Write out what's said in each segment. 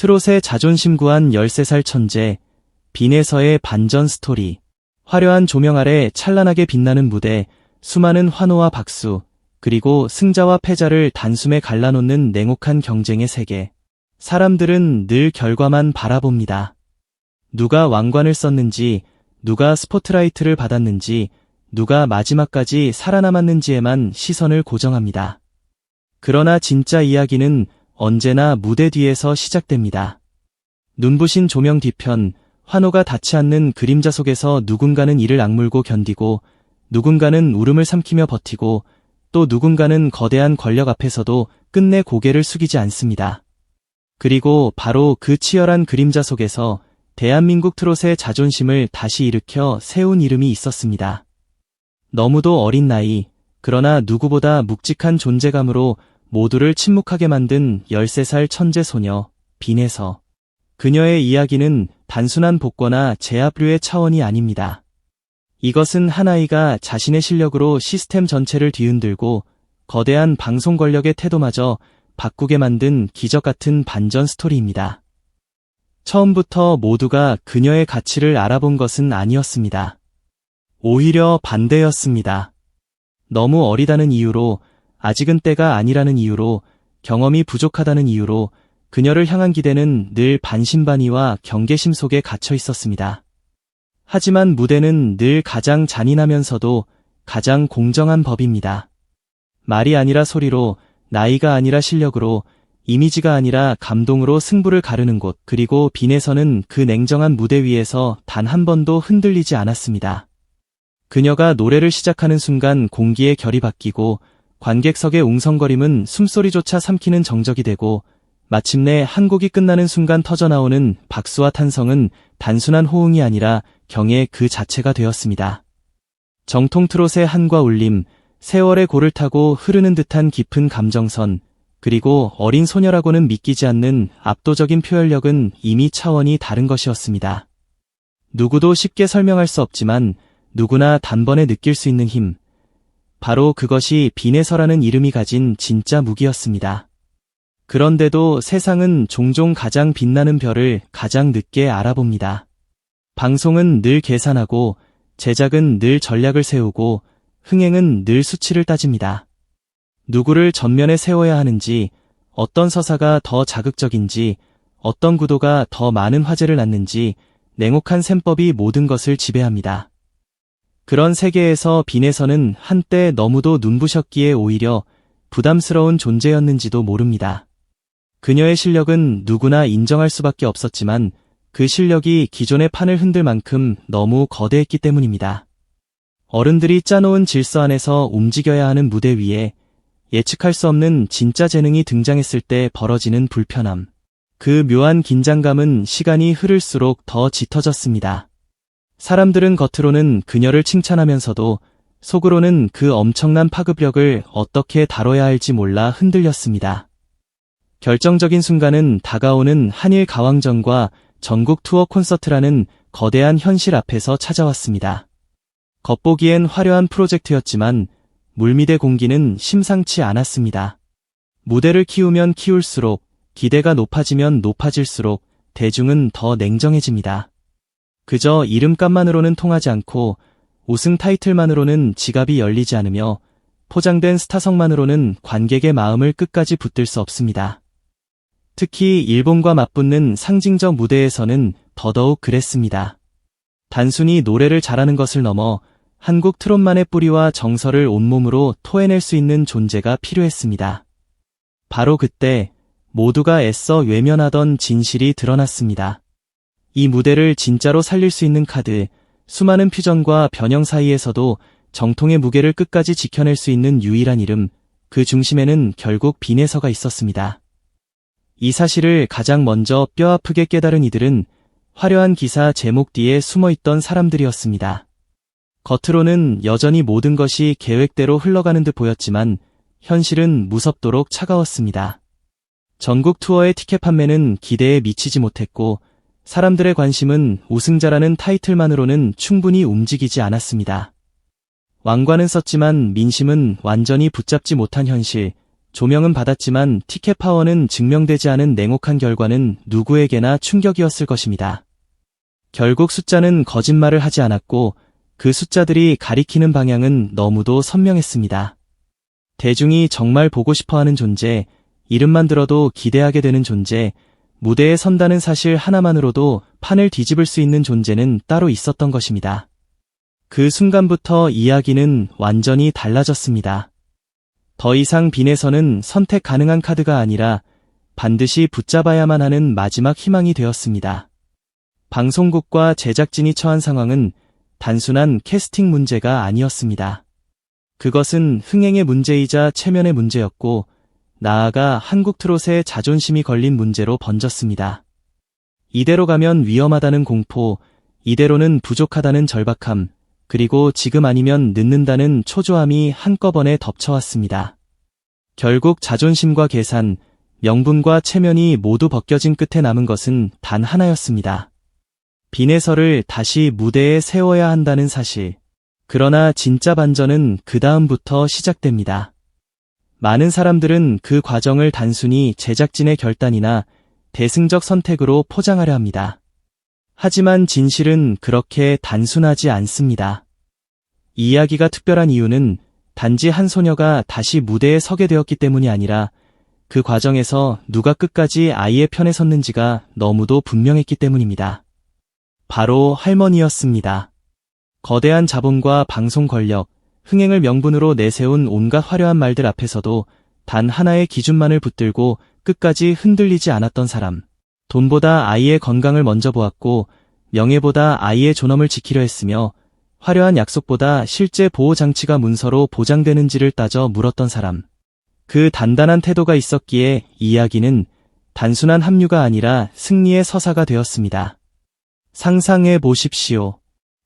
트롯의 자존심 구한 13살 천재, 빈에서의 반전 스토리. 화려한 조명 아래 찬란하게 빛나는 무대, 수많은 환호와 박수, 그리고 승자와 패자를 단숨에 갈라놓는 냉혹한 경쟁의 세계. 사람들은 늘 결과만 바라봅니다. 누가 왕관을 썼는지, 누가 스포트라이트를 받았는지, 누가 마지막까지 살아남았는지에만 시선을 고정합니다. 그러나 진짜 이야기는 언제나 무대 뒤에서 시작됩니다. 눈부신 조명 뒤편, 환호가 닿지 않는 그림자 속에서 누군가는 이를 악물고 견디고, 누군가는 울음을 삼키며 버티고, 또 누군가는 거대한 권력 앞에서도 끝내 고개를 숙이지 않습니다. 그리고 바로 그 치열한 그림자 속에서 대한민국 트롯의 자존심을 다시 일으켜 세운 이름이 있었습니다. 너무도 어린 나이, 그러나 누구보다 묵직한 존재감으로 모두를 침묵하게 만든 13살 천재 소녀, 빈에서. 그녀의 이야기는 단순한 복거나 제압류의 차원이 아닙니다. 이것은 한 아이가 자신의 실력으로 시스템 전체를 뒤흔들고 거대한 방송 권력의 태도마저 바꾸게 만든 기적 같은 반전 스토리입니다. 처음부터 모두가 그녀의 가치를 알아본 것은 아니었습니다. 오히려 반대였습니다. 너무 어리다는 이유로, 아직은 때가 아니라는 이유로, 경험이 부족하다는 이유로 그녀를 향한 기대는 늘 반신반의와 경계심 속에 갇혀 있었습니다. 하지만 무대는 늘 가장 잔인하면서도 가장 공정한 법입니다. 말이 아니라 소리로, 나이가 아니라 실력으로, 이미지가 아니라 감동으로 승부를 가르는 곳. 그리고 빈에서는 그 냉정한 무대 위에서 단 한 번도 흔들리지 않았습니다. 그녀가 노래를 시작하는 순간 공기의 결이 바뀌고, 관객석의 웅성거림은 숨소리조차 삼키는 정적이 되고, 마침내 한 곡이 끝나는 순간 터져나오는 박수와 탄성은 단순한 호응이 아니라 경의 그 자체가 되었습니다. 정통 트롯의 한과 울림, 세월의 고를 타고 흐르는 듯한 깊은 감정선, 그리고 어린 소녀라고는 믿기지 않는 압도적인 표현력은 이미 차원이 다른 것이었습니다. 누구도 쉽게 설명할 수 없지만 누구나 단번에 느낄 수 있는 힘, 바로 그것이 빈에서라는 이름이 가진 진짜 무기였습니다. 그런데도 세상은 종종 가장 빛나는 별을 가장 늦게 알아봅니다. 방송은 늘 계산하고, 제작은 늘 전략을 세우고, 흥행은 늘 수치를 따집니다. 누구를 전면에 세워야 하는지, 어떤 서사가 더 자극적인지, 어떤 구도가 더 많은 화제를 낳는지 냉혹한 셈법이 모든 것을 지배합니다. 그런 세계에서 빈에서는 한때 너무도 눈부셨기에 오히려 부담스러운 존재였는지도 모릅니다. 그녀의 실력은 누구나 인정할 수밖에 없었지만 그 실력이 기존의 판을 흔들 만큼 너무 거대했기 때문입니다. 어른들이 짜놓은 질서 안에서 움직여야 하는 무대 위에 예측할 수 없는 진짜 재능이 등장했을 때 벌어지는 불편함. 그 묘한 긴장감은 시간이 흐를수록 더 짙어졌습니다. 사람들은 겉으로는 그녀를 칭찬하면서도 속으로는 그 엄청난 파급력을 어떻게 다뤄야 할지 몰라 흔들렸습니다. 결정적인 순간은 다가오는 한일 가왕전과 전국 투어 콘서트라는 거대한 현실 앞에서 찾아왔습니다. 겉보기엔 화려한 프로젝트였지만 물밑의 공기는 심상치 않았습니다. 무대를 키우면 키울수록, 기대가 높아지면 높아질수록 대중은 더 냉정해집니다. 그저 이름값만으로는 통하지 않고, 우승 타이틀만으로는 지갑이 열리지 않으며, 포장된 스타성만으로는 관객의 마음을 끝까지 붙들 수 없습니다. 특히 일본과 맞붙는 상징적 무대에서는 더더욱 그랬습니다. 단순히 노래를 잘하는 것을 넘어 한국 트롯만의 뿌리와 정서를 온몸으로 토해낼 수 있는 존재가 필요했습니다. 바로 그때 모두가 애써 외면하던 진실이 드러났습니다. 이 무대를 진짜로 살릴 수 있는 카드, 수많은 퓨전과 변형 사이에서도 정통의 무게를 끝까지 지켜낼 수 있는 유일한 이름, 그 중심에는 결국 빈에서가 있었습니다. 이 사실을 가장 먼저 뼈아프게 깨달은 이들은 화려한 기사 제목 뒤에 숨어있던 사람들이었습니다. 겉으로는 여전히 모든 것이 계획대로 흘러가는 듯 보였지만 현실은 무섭도록 차가웠습니다. 전국 투어의 티켓 판매는 기대에 미치지 못했고 사람들의 관심은 우승자라는 타이틀만으로는 충분히 움직이지 않았습니다. 왕관은 썼지만 민심은 완전히 붙잡지 못한 현실, 조명은 받았지만 티켓 파워는 증명되지 않은 냉혹한 결과는 누구에게나 충격이었을 것입니다. 결국 숫자는 거짓말을 하지 않았고 그 숫자들이 가리키는 방향은 너무도 선명했습니다. 대중이 정말 보고 싶어하는 존재, 이름만 들어도 기대하게 되는 존재, 무대에 선다는 사실 하나만으로도 판을 뒤집을 수 있는 존재는 따로 있었던 것입니다. 그 순간부터 이야기는 완전히 달라졌습니다. 더 이상 빈에서는 선택 가능한 카드가 아니라 반드시 붙잡아야만 하는 마지막 희망이 되었습니다. 방송국과 제작진이 처한 상황은 단순한 캐스팅 문제가 아니었습니다. 그것은 흥행의 문제이자 체면의 문제였고 나아가 한국 트롯의 자존심이 걸린 문제로 번졌습니다. 이대로 가면 위험하다는 공포, 이대로는 부족하다는 절박함, 그리고 지금 아니면 늦는다는 초조함이 한꺼번에 덮쳐왔습니다. 결국 자존심과 계산, 명분과 체면이 모두 벗겨진 끝에 남은 것은 단 하나였습니다. 빈에서를 다시 무대에 세워야 한다는 사실. 그러나 진짜 반전은 그 다음부터 시작됩니다. 많은 사람들은 그 과정을 단순히 제작진의 결단이나 대승적 선택으로 포장하려 합니다. 하지만 진실은 그렇게 단순하지 않습니다. 이 이야기가 특별한 이유는 단지 한 소녀가 다시 무대에 서게 되었기 때문이 아니라 그 과정에서 누가 끝까지 아이의 편에 섰는지가 너무도 분명했기 때문입니다. 바로 할머니였습니다. 거대한 자본과 방송 권력, 흥행을 명분으로 내세운 온갖 화려한 말들 앞에서도 단 하나의 기준만을 붙들고 끝까지 흔들리지 않았던 사람. 돈보다 아이의 건강을 먼저 보았고 명예보다 아이의 존엄을 지키려 했으며 화려한 약속보다 실제 보호장치가 문서로 보장되는지를 따져 물었던 사람. 그 단단한 태도가 있었기에 이야기는 단순한 합류가 아니라 승리의 서사가 되었습니다. 상상해 보십시오.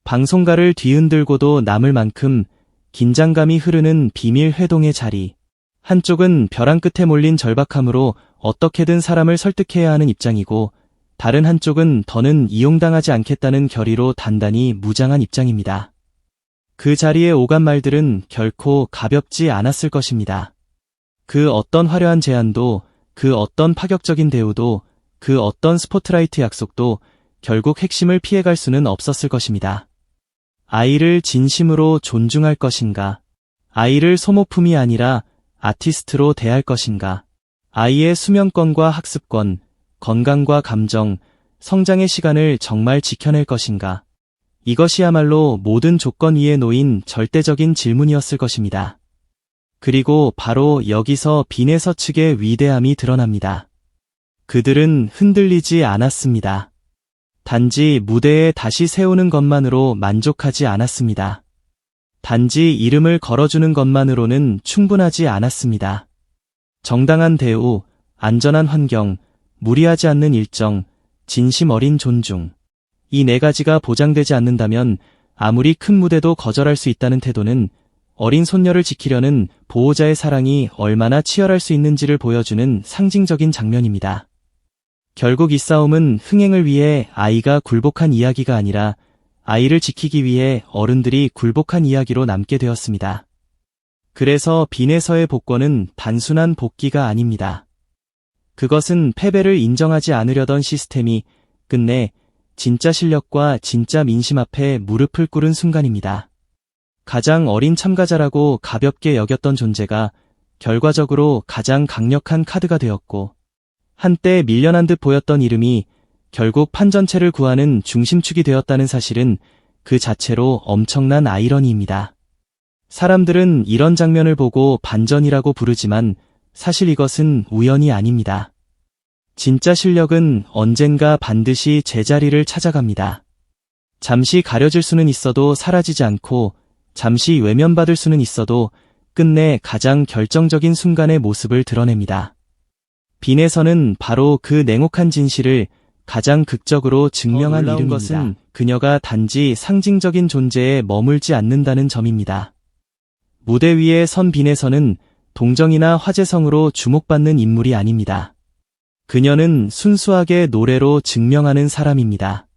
방송가를 뒤흔들고도 남을 만큼 긴장감이 흐르는 비밀 회동의 자리. 한쪽은 벼랑 끝에 몰린 절박함으로 어떻게든 사람을 설득해야 하는 입장이고 다른 한쪽은 더는 이용당하지 않겠다는 결의로 단단히 무장한 입장입니다. 그 자리에 오간 말들은 결코 가볍지 않았을 것입니다. 그 어떤 화려한 제안도, 그 어떤 파격적인 대우도, 그 어떤 스포트라이트 약속도 결국 핵심을 피해갈 수는 없었을 것입니다. 아이를 진심으로 존중할 것인가? 아이를 소모품이 아니라 아티스트로 대할 것인가? 아이의 수면권과 학습권, 건강과 감정, 성장의 시간을 정말 지켜낼 것인가? 이것이야말로 모든 조건 위에 놓인 절대적인 질문이었을 것입니다. 그리고 바로 여기서 빈에서 측의 위대함이 드러납니다. 그들은 흔들리지 않았습니다. 단지 무대에 다시 세우는 것만으로 만족하지 않았습니다. 단지 이름을 걸어주는 것만으로는 충분하지 않았습니다. 정당한 대우, 안전한 환경, 무리하지 않는 일정, 진심 어린 존중. 이 네 가지가 보장되지 않는다면 아무리 큰 무대도 거절할 수 있다는 태도는 어린 손녀를 지키려는 보호자의 사랑이 얼마나 치열할 수 있는지를 보여주는 상징적인 장면입니다. 결국 이 싸움은 흥행을 위해 아이가 굴복한 이야기가 아니라 아이를 지키기 위해 어른들이 굴복한 이야기로 남게 되었습니다. 그래서 빈에서의 복권은 단순한 복귀가 아닙니다. 그것은 패배를 인정하지 않으려던 시스템이 끝내 진짜 실력과 진짜 민심 앞에 무릎을 꿇은 순간입니다. 가장 어린 참가자라고 가볍게 여겼던 존재가 결과적으로 가장 강력한 카드가 되었고 한때 밀려난 듯 보였던 이름이 결국 판 전체를 구하는 중심축이 되었다는 사실은 그 자체로 엄청난 아이러니입니다. 사람들은 이런 장면을 보고 반전이라고 부르지만 사실 이것은 우연이 아닙니다. 진짜 실력은 언젠가 반드시 제자리를 찾아갑니다. 잠시 가려질 수는 있어도 사라지지 않고 잠시 외면받을 수는 있어도 끝내 가장 결정적인 순간의 모습을 드러냅니다. 빈에서는 바로 그 냉혹한 진실을 가장 극적으로 증명한 이름입니다. 것은 그녀가 단지 상징적인 존재에 머물지 않는다는 점입니다. 무대 위에 선 빈에서는 동정이나 화제성으로 주목받는 인물이 아닙니다. 그녀는 순수하게 노래로 증명하는 사람입니다.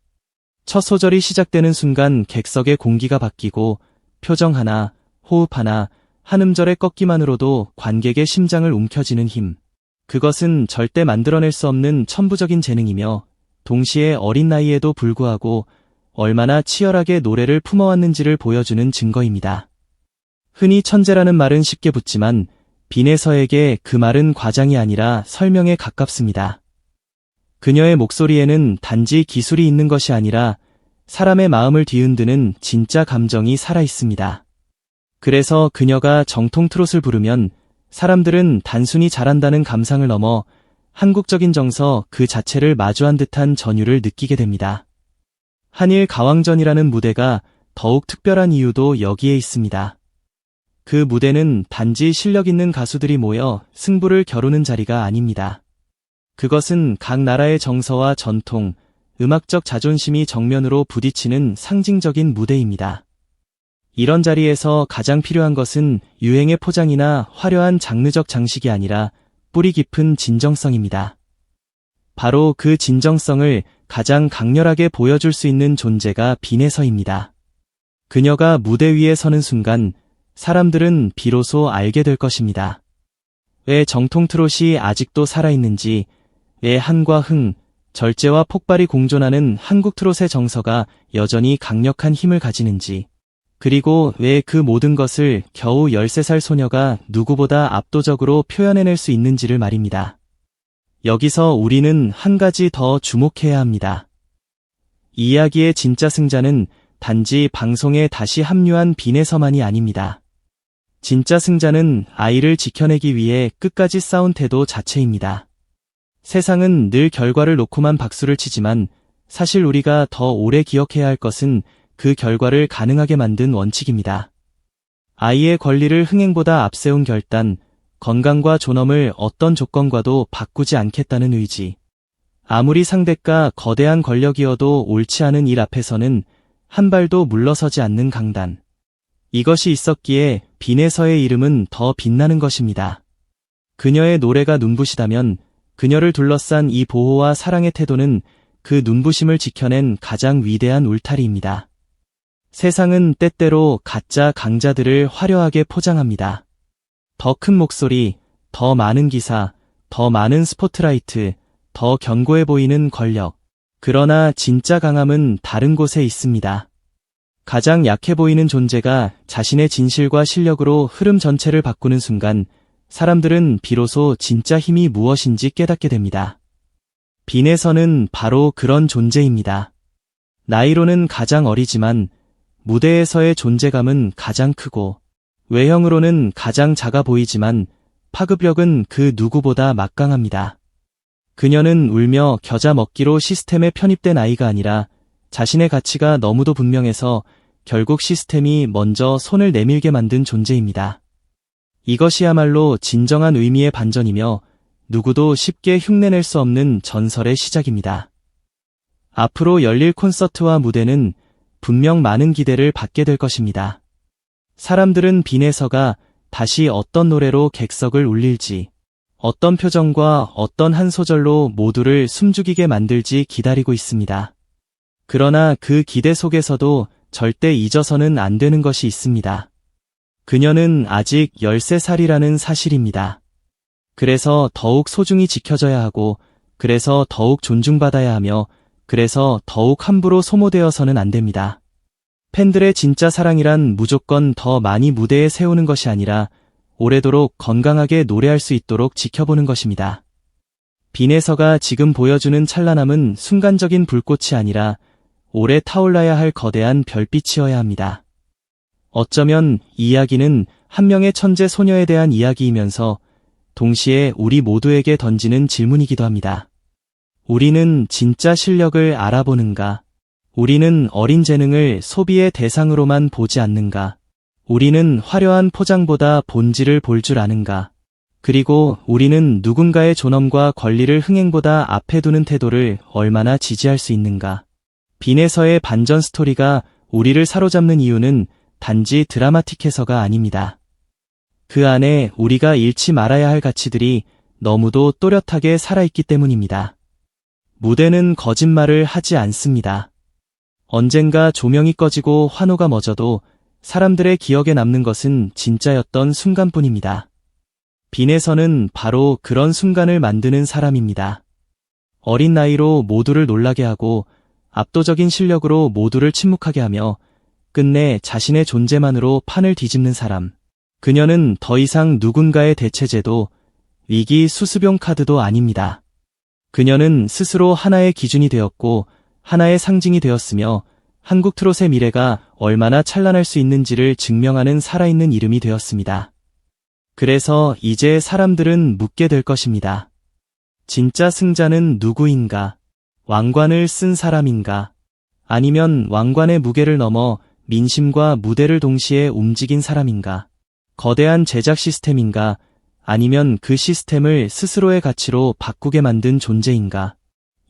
첫 소절이 시작되는 순간 객석의 공기가 바뀌고 표정 하나, 호흡 하나, 한 음절의 꺾기만으로도 관객의 심장을 움켜쥐는 힘. 그것은 절대 만들어낼 수 없는 천부적인 재능이며 동시에 어린 나이에도 불구하고 얼마나 치열하게 노래를 품어왔는지를 보여주는 증거입니다. 흔히 천재라는 말은 쉽게 붙지만 빈에서에게 그 말은 과장이 아니라 설명에 가깝습니다. 그녀의 목소리에는 단지 기술이 있는 것이 아니라 사람의 마음을 뒤흔드는 진짜 감정이 살아 있습니다. 그래서 그녀가 정통 트롯을 부르면 사람들은 단순히 잘한다는 감상을 넘어 한국적인 정서 그 자체를 마주한 듯한 전율을 느끼게 됩니다. 한일 가왕전이라는 무대가 더욱 특별한 이유도 여기에 있습니다. 그 무대는 단지 실력 있는 가수들이 모여 승부를 겨루는 자리가 아닙니다. 그것은 각 나라의 정서와 전통, 음악적 자존심이 정면으로 부딪히는 상징적인 무대입니다. 이런 자리에서 가장 필요한 것은 유행의 포장이나 화려한 장르적 장식이 아니라 뿌리 깊은 진정성입니다. 바로 그 진정성을 가장 강렬하게 보여줄 수 있는 존재가 빈에서입니다. 그녀가 무대 위에 서는 순간 사람들은 비로소 알게 될 것입니다. 왜 정통 트롯이 아직도 살아있는지, 왜 한과 흥, 절제와 폭발이 공존하는 한국 트롯의 정서가 여전히 강력한 힘을 가지는지, 그리고 왜 그 모든 것을 겨우 13살 소녀가 누구보다 압도적으로 표현해낼 수 있는지를 말입니다. 여기서 우리는 한 가지 더 주목해야 합니다. 이 이야기의 진짜 승자는 단지 방송에 다시 합류한 빈에서만이 아닙니다. 진짜 승자는 아이를 지켜내기 위해 끝까지 싸운 태도 자체입니다. 세상은 늘 결과를 놓고만 박수를 치지만 사실 우리가 더 오래 기억해야 할 것은 그 결과를 가능하게 만든 원칙입니다. 아이의 권리를 흥행보다 앞세운 결단, 건강과 존엄을 어떤 조건과도 바꾸지 않겠다는 의지. 아무리 상대가 거대한 권력이어도 옳지 않은 일 앞에서는 한 발도 물러서지 않는 강단. 이것이 있었기에 빈에서의 이름은 더 빛나는 것입니다. 그녀의 노래가 눈부시다면 그녀를 둘러싼 이 보호와 사랑의 태도는 그 눈부심을 지켜낸 가장 위대한 울타리입니다. 세상은 때때로 가짜 강자들을 화려하게 포장합니다. 더 큰 목소리, 더 많은 기사, 더 많은 스포트라이트, 더 견고해 보이는 권력. 그러나 진짜 강함은 다른 곳에 있습니다. 가장 약해 보이는 존재가 자신의 진실과 실력으로 흐름 전체를 바꾸는 순간 사람들은 비로소 진짜 힘이 무엇인지 깨닫게 됩니다. 빈에서는 바로 그런 존재입니다. 나이로는 가장 어리지만 무대에서의 존재감은 가장 크고 외형으로는 가장 작아 보이지만 파급력은 그 누구보다 막강합니다. 그녀는 울며 겨자 먹기로 시스템에 편입된 아이가 아니라 자신의 가치가 너무도 분명해서 결국 시스템이 먼저 손을 내밀게 만든 존재입니다. 이것이야말로 진정한 의미의 반전이며 누구도 쉽게 흉내낼 수 없는 전설의 시작입니다. 앞으로 열릴 콘서트와 무대는 분명 많은 기대를 받게 될 것입니다. 사람들은 빈에서가 다시 어떤 노래로 객석을 울릴지, 어떤 표정과 어떤 한 소절로 모두를 숨죽이게 만들지 기다리고 있습니다. 그러나 그 기대 속에서도 절대 잊어서는 안 되는 것이 있습니다. 그녀는 아직 13살이라는 사실입니다. 그래서 더욱 소중히 지켜져야 하고, 그래서 더욱 존중받아야 하며, 그래서 더욱 함부로 소모되어서는 안 됩니다. 팬들의 진짜 사랑이란 무조건 더 많이 무대에 세우는 것이 아니라 오래도록 건강하게 노래할 수 있도록 지켜보는 것입니다. 빈에서가 지금 보여주는 찬란함은 순간적인 불꽃이 아니라 오래 타올라야 할 거대한 별빛이어야 합니다. 어쩌면 이 이야기는 한 명의 천재 소녀에 대한 이야기이면서 동시에 우리 모두에게 던지는 질문이기도 합니다. 우리는 진짜 실력을 알아보는가? 우리는 어린 재능을 소비의 대상으로만 보지 않는가? 우리는 화려한 포장보다 본질을 볼 줄 아는가? 그리고 우리는 누군가의 존엄과 권리를 흥행보다 앞에 두는 태도를 얼마나 지지할 수 있는가? 빈에서의 반전 스토리가 우리를 사로잡는 이유는 단지 드라마틱해서가 아닙니다. 그 안에 우리가 잃지 말아야 할 가치들이 너무도 또렷하게 살아있기 때문입니다. 무대는 거짓말을 하지 않습니다. 언젠가 조명이 꺼지고 환호가 멎어도 사람들의 기억에 남는 것은 진짜였던 순간뿐입니다. 빈의 서는 바로 그런 순간을 만드는 사람입니다. 어린 나이로 모두를 놀라게 하고 압도적인 실력으로 모두를 침묵하게 하며 끝내 자신의 존재만으로 판을 뒤집는 사람. 그녀는 더 이상 누군가의 대체제도 위기 수습용 카드도 아닙니다. 그녀는 스스로 하나의 기준이 되었고 하나의 상징이 되었으며 한국 트롯의 미래가 얼마나 찬란할 수 있는지를 증명하는 살아있는 이름이 되었습니다. 그래서 이제 사람들은 묻게 될 것입니다. 진짜 승자는 누구인가? 왕관을 쓴 사람인가? 아니면 왕관의 무게를 넘어 민심과 무대를 동시에 움직인 사람인가? 거대한 제작 시스템인가? 아니면 그 시스템을 스스로의 가치로 바꾸게 만든 존재인가?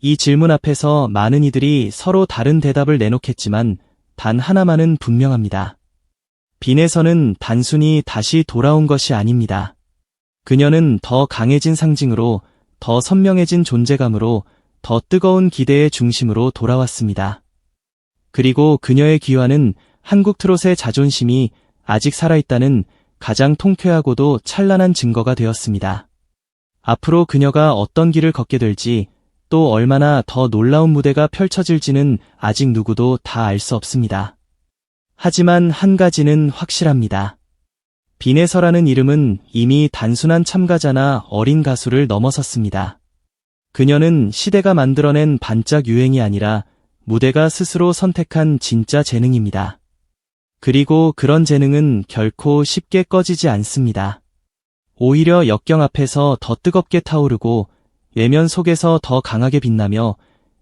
이 질문 앞에서 많은 이들이 서로 다른 대답을 내놓겠지만 단 하나만은 분명합니다. 빈의 서는 단순히 다시 돌아온 것이 아닙니다. 그녀는 더 강해진 상징으로, 더 선명해진 존재감으로, 더 뜨거운 기대의 중심으로 돌아왔습니다. 그리고 그녀의 귀환은 한국 트롯의 자존심이 아직 살아있다는 가장 통쾌하고도 찬란한 증거가 되었습니다. 앞으로 그녀가 어떤 길을 걷게 될지, 또 얼마나 더 놀라운 무대가 펼쳐질지는 아직 누구도 다 알 수 없습니다. 하지만 한 가지는 확실합니다. 빈의 서라는 이름은 이미 단순한 참가자나 어린 가수를 넘어섰습니다. 그녀는 시대가 만들어낸 반짝 유행이 아니라 무대가 스스로 선택한 진짜 재능입니다. 그리고 그런 재능은 결코 쉽게 꺼지지 않습니다. 오히려 역경 앞에서 더 뜨겁게 타오르고 외면 속에서 더 강하게 빛나며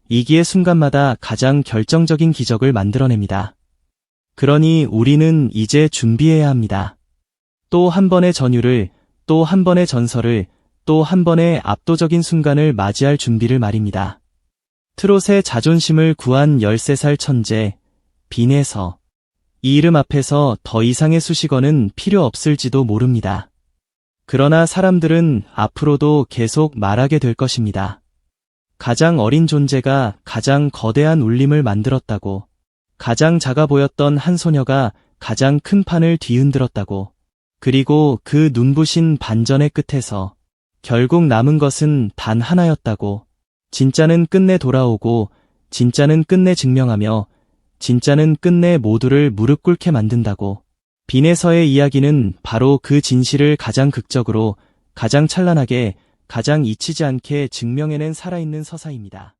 위기의 순간마다 가장 결정적인 기적을 만들어냅니다. 그러니 우리는 이제 준비해야 합니다. 또 한 번의 전율을, 또 한 번의 전설을, 또 한 번의 압도적인 순간을 맞이할 준비를 말입니다. 트롯의 자존심을 구한 13살 천재, 빈의 서. 이 이름 앞에서 더 이상의 수식어는 필요 없을지도 모릅니다. 그러나 사람들은 앞으로도 계속 말하게 될 것입니다. 가장 어린 존재가 가장 거대한 울림을 만들었다고. 가장 작아 보였던 한 소녀가 가장 큰 판을 뒤흔들었다고. 그리고 그 눈부신 반전의 끝에서 결국 남은 것은 단 하나였다고. 진짜는 끝내 돌아오고, 진짜는 끝내 증명하며, 진짜는 끝내 모두를 무릎 꿇게 만든다고. 빈의 서의 이야기는 바로 그 진실을 가장 극적으로, 가장 찬란하게, 가장 잊히지 않게 증명해낸 살아있는 서사입니다.